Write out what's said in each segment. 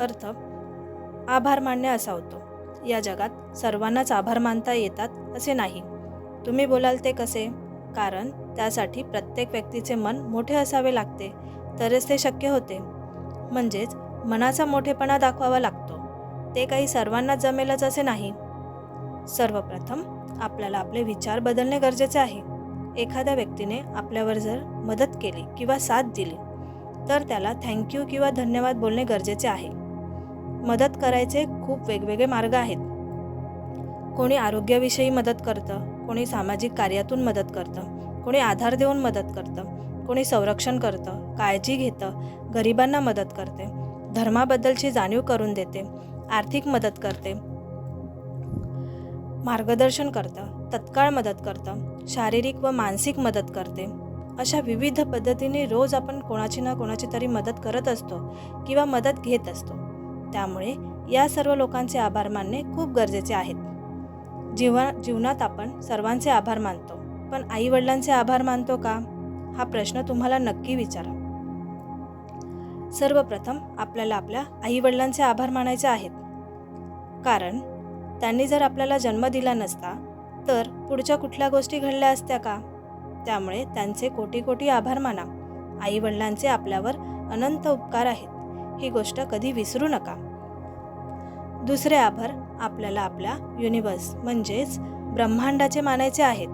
अर्थ आभार मानणे असा होतो. या जगात सर्वांनाच आभार मानता येतात असे नाही. तुम्ही बोलाल ते कसे? कारण त्यासाठी प्रत्येक व्यक्तीचे मन मोठे असावे लागते, तरच ते शक्य होते. म्हणजेच मनाचा मोठेपणा दाखवावा लागतो. ते काही सर्वांनाच जमेलच असे नाही. सर्वप्रथम आपल्याला आपले विचार बदलणे गरजेचे आहे. एखाद्या व्यक्तीने आपल्यावर जर मदत केली किंवा साथ दिली तर त्याला थँक्यू किंवा धन्यवाद बोलणे गरजेचे आहे. मदत करायचे खूप वेगवेगळे मार्ग आहेत. कोणी आरोग्याविषयी मदत करतं, कोणी सामाजिक कार्यातून मदत करतं, कोणी आधार देऊन मदत करतं, कोणी संरक्षण करतं, काळजी घेतं, गरिबांना मदत करते, धर्माबद्दलची जाणीव करून देते, आर्थिक मदत करते, मार्गदर्शन करतं, तत्काळ मदत करतं, शारीरिक व मानसिक मदत करते. अशा विविध पद्धतीने रोज आपण कोणाची ना कोणाची तरी मदत करत असतो किंवा मदत घेत असतो. त्यामुळे या सर्व लोकांचे आभार मानणे खूप गरजेचे आहेत. जीवनात आपण सर्वांचे आभार मानतो, पण आई-वडिलांचे आभार मानतो का? हा प्रश्न तुम्हाला नक्की विचारा. सर्वप्रथम आपल्याला आपल्या आई-वडिलांचे आभार मानायचे आहेत. कारण त्यांनी जर आपल्याला जन्म दिला नसता तर पुढच्या कुठल्या गोष्टी घडल्या असत्या का? त्यामुळे त्यांचे कोटी कोटी आभार माना. आई-वडिलांचे आपल्यावर अनंत उपकार आहेत, ही गोष्ट कधी विसरू नका. दुसरे आभार आपल्याला आपल्या युनिवर्स म्हणजेच ब्रह्मांडाचे मानायचे आहेत.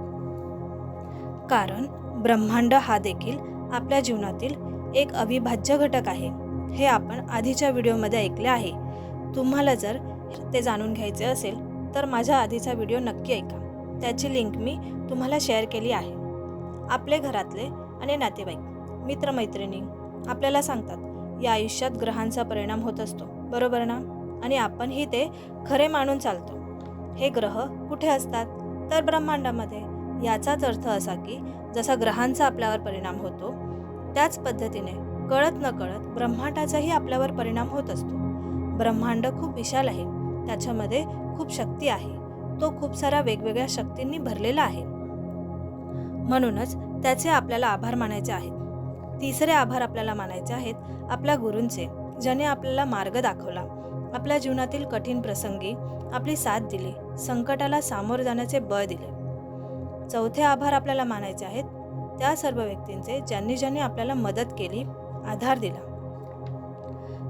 कारण ब्रह्मांड हा देखील आपल्या जीवनातील एक अविभाज्य घटक आहे. हे आपण आधीच्या व्हिडिओमध्ये ऐकले आहे. तुम्हाला जर ते जाणून घ्यायचे असेल तर माझ्या आधीचा व्हिडिओ नक्की ऐका. त्याची लिंक मी तुम्हाला शेअर केली आहे. आपले घरातले आणि नातेवाईक, मित्रमैत्रिणी आपल्याला सांगतात या आयुष्यात ग्रहांचा परिणाम होत असतो, बरोबर ना? आणि आपणही ते खरे मानून चालतो. हे ग्रह कुठे असतात? तर ब्रह्मांडामध्ये. याचाच अर्थ असा की जसा ग्रहांचा आपल्यावर परिणाम होतो त्याच पद्धतीने कळत नकळत ब्रह्मांडाचाही आपल्यावर परिणाम होत असतो. ब्रह्मांड खूप विशाल आहे, त्याच्यामध्ये खूप शक्ती आहे. तो खूप साऱ्या वेगवेगळ्या शक्तींनी भरलेला आहे. म्हणूनच त्याचे आपल्याला आभार मानायचे आहेत. तिसरे आभार आपल्याला मानायचे आहेत आपल्या गुरूंचे, ज्याने आपल्याला मार्ग दाखवला, आपल्या जीवनातील कठीण प्रसंगी आपली साथ दिली, संकटाला सामोरे जाण्याचे बळ दिले. चौथे आभार आपल्याला मानायचे आहेत त्या सर्व व्यक्तींचे ज्यांनी आपल्याला मदत केली, आधार दिला.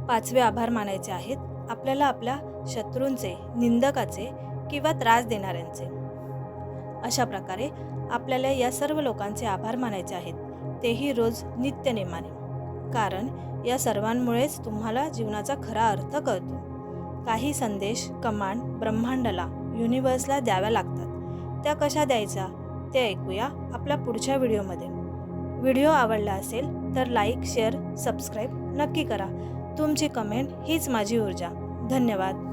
पाचवे आभार मानायचे आहेत आपल्याला आपल्या शत्रूंचे, निंदकाचे किंवा त्रास देणाऱ्यांचे. अशा प्रकारे आपल्याला या सर्व लोकांचे आभार मानायचे आहेत, तेही रोज नित्यनेमाने. कारण या सर्वांमुळेच तुम्हाला जीवनाचा खरा अर्थ कळतो. काही संदेश, कमांड ब्रह्मांडाला, युनिवर्सला द्याव्या लागतात. त्या कशा द्यायच्या ते ऐकूया आपल्या पुढच्या व्हिडिओमध्ये. व्हिडिओ आवडला असेल तर लाईक, शेअर, सबस्क्राईब नक्की करा. तुमची कमेंट हीच माझी ऊर्जा. धन्यवाद.